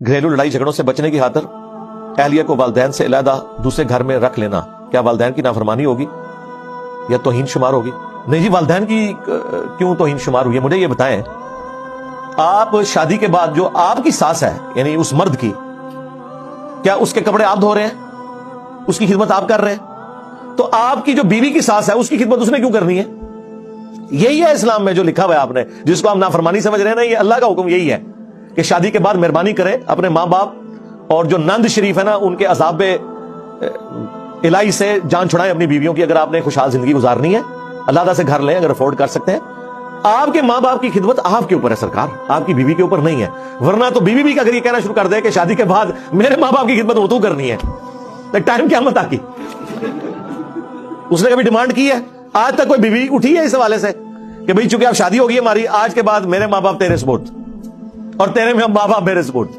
گھریلو لڑائی جھگڑوں سے بچنے کی خاطر اہلیہ کو والدین سے علیحدہ دوسرے گھر میں رکھ لینا کیا والدین کی نافرمانی ہوگی یا توہین شمار ہوگی؟ نہیں جی، والدین کی کیوں توہین شمار ہوئی ہے؟ مجھے یہ بتائیں، آپ شادی کے بعد جو آپ کی ساس ہے یعنی اس مرد کی، کیا اس کے کپڑے آپ دھو رہے ہیں؟ اس کی خدمت آپ کر رہے ہیں؟ تو آپ کی جو بیوی کی ساس ہے اس کی خدمت اس نے کیوں کرنی ہے؟ یہی ہے اسلام میں جو لکھا ہوا ہے آپ نے، جس کو آپ نافرمانی سمجھ رہے ہیں نا، یہ اللہ کا حکم یہی ہے کہ شادی کے بعد مہربانی کرے اپنے ماں باپ اور جو نند شریف ہے نا ان کے عذاب الہی سے جان چھڑائیں اپنی بیویوں کی۔ اگر آپ نے خوشحال زندگی گزارنی ہے اللہ سے گھر لیں اگر افورڈ کر سکتے ہیں۔ آپ کے ماں باپ کی خدمت آپ کے اوپر ہے سرکار، آپ کی بیوی کے اوپر نہیں ہے۔ ورنہ تو بیوی بھی اگر یہ کہنا شروع کر دے کہ شادی کے بعد میرے ماں باپ کی خدمت وہ تو کرنی ہے، ٹائم قیامت آ کی۔ اس نے کبھی ڈیمانڈ کی ہے؟ آج تک کوئی بیوی اٹھی ہے اس حوالے سے کہ بھئی چونکہ اب شادی ہوگی ہماری، آج کے بعد میرے ماں باپ تیرے سپورٹ اور تیرے ماں باپ میرے سپورٹ؟